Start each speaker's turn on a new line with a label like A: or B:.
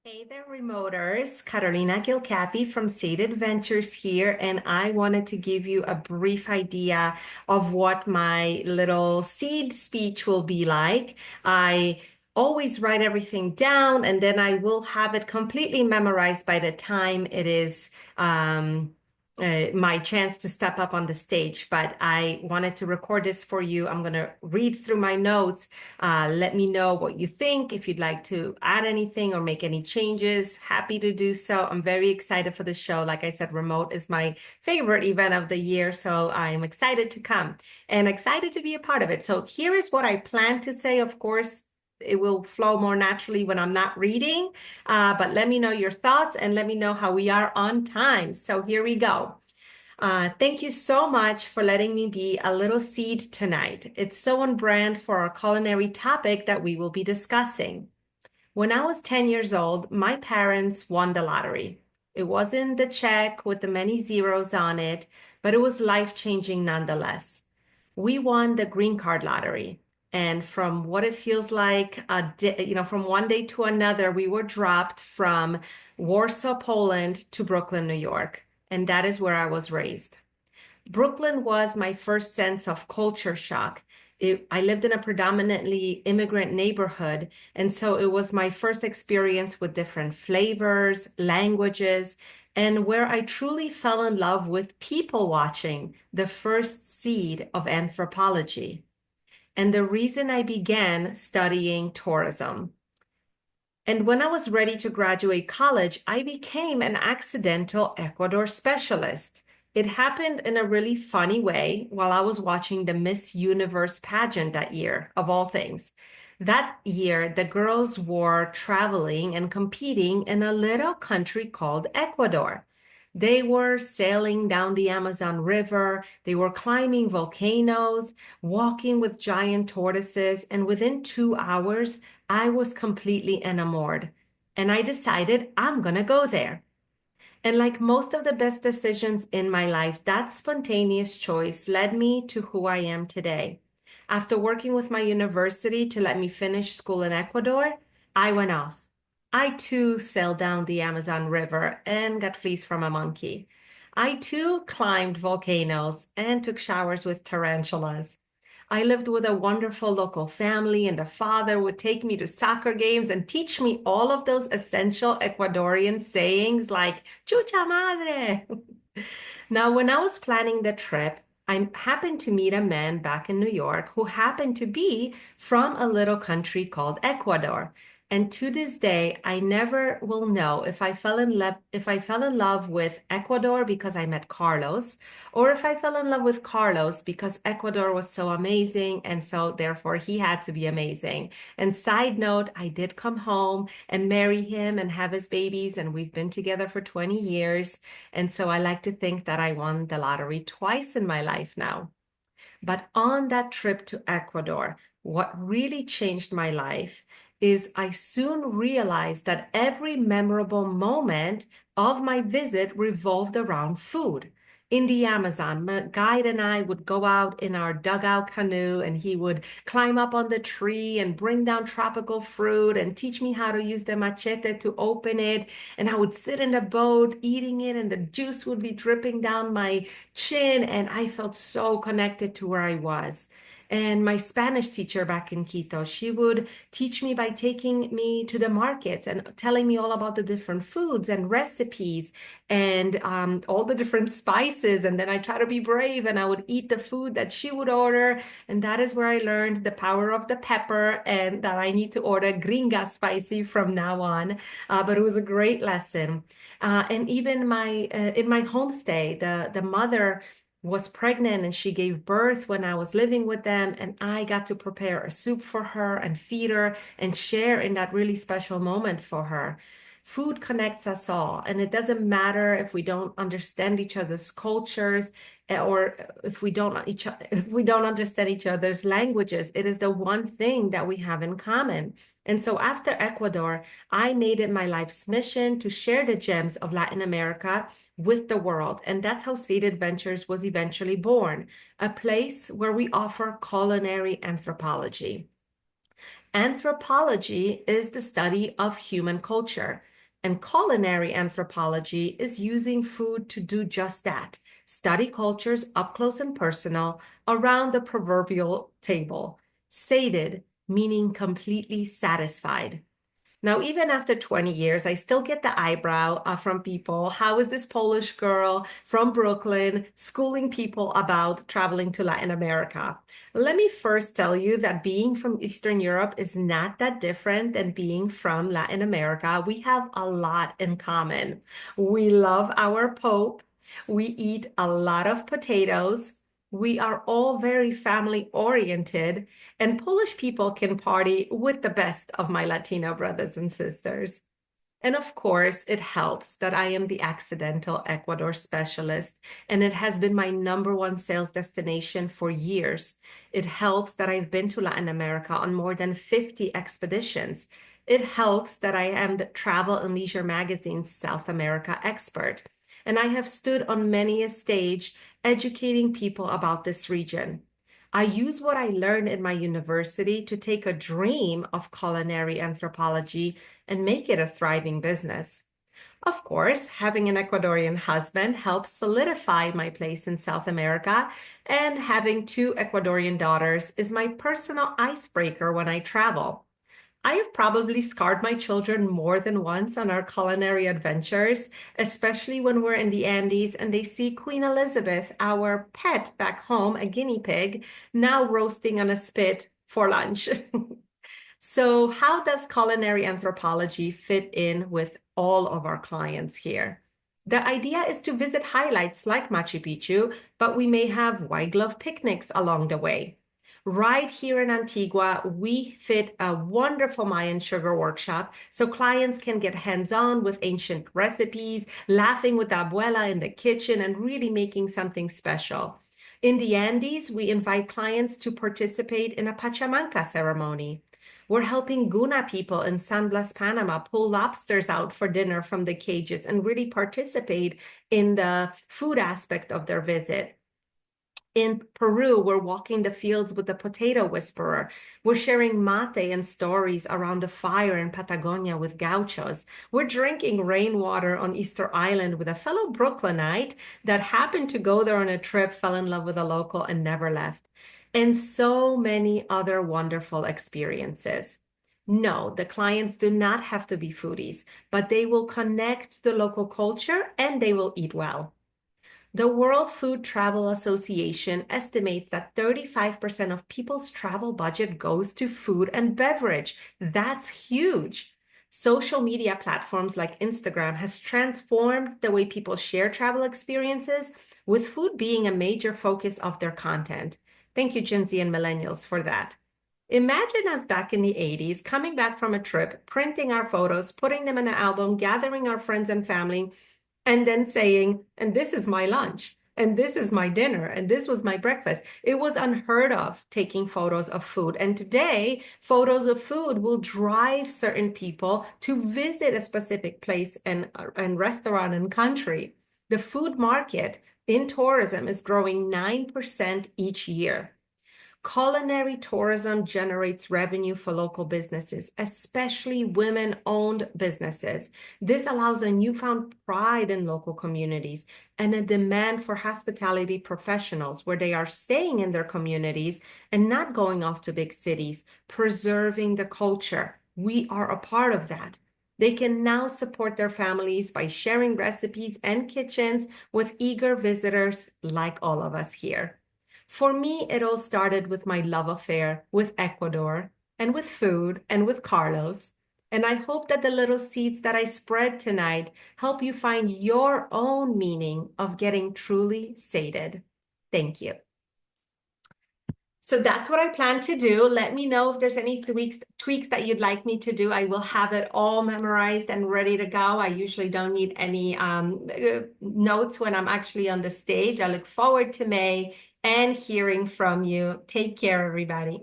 A: Hey there, remoters. Karolina Guilcapi from State Adventures here, and I wanted to give you a brief idea of what my little seed speech will be like. I always write everything down, and then I will have it completely memorized by the time it is my chance to step up on the stage. But I wanted to record this for you. I'm going to read through my notes. Let me know what you think. If you'd like to add anything or make any changes, happy to do so. I'm very excited for the show. Like I said, remote is my favorite event of the year, so I'm excited to come and excited to be a part of it. So here is what I plan to say. Of course, it will flow more naturally when I'm not reading, but let me know your thoughts and let me know how we are on time. So here we go. Thank you so much for letting me be a little seed tonight. It's so on brand for our culinary topic that we will be discussing. When I was 10 years old, my parents won the lottery. It wasn't the check with the many zeros on it, but it was life-changing nonetheless. We won the green card lottery. And from what it feels like, from one day to another, we were dropped from Warsaw, Poland to Brooklyn, New York. And that is where I was raised. Brooklyn was my first sense of culture shock. I lived in a predominantly immigrant neighborhood, and so it was my first experience with different flavors, languages, and where I truly fell in love with people watching, the first seed of anthropology, and the reason I began studying tourism. And when I was ready to graduate college, I became an accidental Ecuador specialist. It happened in a really funny way while I was watching the Miss Universe pageant that year, of all things. That year, the girls were traveling and competing in a little country called Ecuador. They were sailing down the Amazon River, they were climbing volcanoes, walking with giant tortoises, and within 2 hours, I was completely enamored. And I decided I'm gonna go there. And like most of the best decisions in my life, that spontaneous choice led me to who I am today. After working with my university to let me finish school in Ecuador, I went off. I too sailed down the Amazon River and got fleas from a monkey. I too climbed volcanoes and took showers with tarantulas. I lived with a wonderful local family, and the father would take me to soccer games and teach me all of those essential Ecuadorian sayings like chucha madre. Now, when I was planning the trip, I happened to meet a man back in New York who happened to be from a little country called Ecuador. And to this day, I never will know if I fell in love with Ecuador because I met Carlos, or if I fell in love with Carlos because Ecuador was so amazing and so therefore he had to be amazing. And side note, I did come home and marry him and have his babies, and we've been together for 20 years. And so I like to think that I won the lottery twice in my life now. But on that trip to Ecuador, what really changed my life is I soon realized that every memorable moment of my visit revolved around food. In the Amazon, my guide and I would go out in our dugout canoe, and he would climb up on the tree and bring down tropical fruit and teach me how to use the machete to open it. And I would sit in the boat eating it, and the juice would be dripping down my chin, and I felt so connected to where I was. And my Spanish teacher back in Quito, she would teach me by taking me to the markets and telling me all about the different foods and recipes and all the different spices. And then I try to be brave and I would eat the food that she would order. And that is where I learned the power of the pepper and that I need to order gringa spicy from now on. But it was a great lesson. And even my in my homestay, the mother was pregnant and she gave birth when I was living with them, and I got to prepare a soup for her and feed her and share in that really special moment for her. Food connects us all, and it doesn't matter if we don't understand each other's cultures or if we don't understand each other's languages. It is the one thing that we have in common. And so after Ecuador, I made it my life's mission to share the gems of Latin America with the world. And that's how Seed Adventures was eventually born, a place where we offer culinary anthropology. Anthropology is the study of human culture. And culinary anthropology is using food to do just that, study cultures up close and personal around the proverbial table. Sated, meaning completely satisfied. Now, even after 20 years, I still get the eyebrow from people. How is this Polish girl from Brooklyn schooling people about traveling to Latin America? Let me first tell you that being from Eastern Europe is not that different than being from Latin America. We have a lot in common. We love our Pope. We eat a lot of potatoes. We are all very family oriented, and Polish people can party with the best of my Latino brothers and sisters. And of course, it helps that I am the accidental Ecuador specialist, and it has been my number one sales destination for years. It helps that I've been to Latin America on more than 50 expeditions. It helps that I am the Travel and Leisure magazine's South America expert. And I have stood on many a stage educating people about this region. I use what I learned in my university to take a dream of culinary anthropology and make it a thriving business. Of course, having an Ecuadorian husband helps solidify my place in South America, and having two Ecuadorian daughters is my personal icebreaker when I travel. I have probably scarred my children more than once on our culinary adventures, especially when we're in the Andes and they see Queen Elizabeth, our pet back home, a guinea pig, now roasting on a spit for lunch. So, how does culinary anthropology fit in with all of our clients here? The idea is to visit highlights like Machu Picchu, but we may have white glove picnics along the way. Right here in Antigua, we fit a wonderful Mayan sugar workshop so clients can get hands-on with ancient recipes, laughing with the abuela in the kitchen, and really making something special. In the Andes, we invite clients to participate in a Pachamanca ceremony. We're helping Guna people in San Blas, Panama, pull lobsters out for dinner from the cages and really participate in the food aspect of their visit. In Peru, we're walking the fields with the potato whisperer. We're sharing mate and stories around a fire in Patagonia with gauchos. We're drinking rainwater on Easter Island with a fellow Brooklynite that happened to go there on a trip, fell in love with a local, and never left. And so many other wonderful experiences. No, the clients do not have to be foodies, but they will connect to the local culture and they will eat well. The World Food Travel Association estimates that 35% of people's travel budget goes to food and beverage. That's huge. Social media platforms like Instagram has transformed the way people share travel experiences, with food being a major focus of their content. Thank you, Gen Z and millennials, for that. Imagine us back in the 80s, coming back from a trip, printing our photos, putting them in an album, gathering our friends and family, and then saying, and this is my lunch, and this is my dinner, and this was my breakfast. It was unheard of taking photos of food. And today, photos of food will drive certain people to visit a specific place and restaurant and country. The food market in tourism is growing 9% each year. Culinary tourism generates revenue for local businesses, especially women-owned businesses. This allows a newfound pride in local communities and a demand for hospitality professionals where they are staying in their communities and not going off to big cities, preserving the culture. We are a part of that. They can now support their families by sharing recipes and kitchens with eager visitors like all of us here. For me, it all started with my love affair with Ecuador and with food and with Carlos. And I hope that the little seeds that I spread tonight help you find your own meaning of getting truly sated. Thank you. So that's what I plan to do. Let me know if there's any tweaks that you'd like me to do. I will have it all memorized and ready to go. I usually don't need any notes when I'm actually on the stage. I look forward to May and hearing from you. Take care, everybody.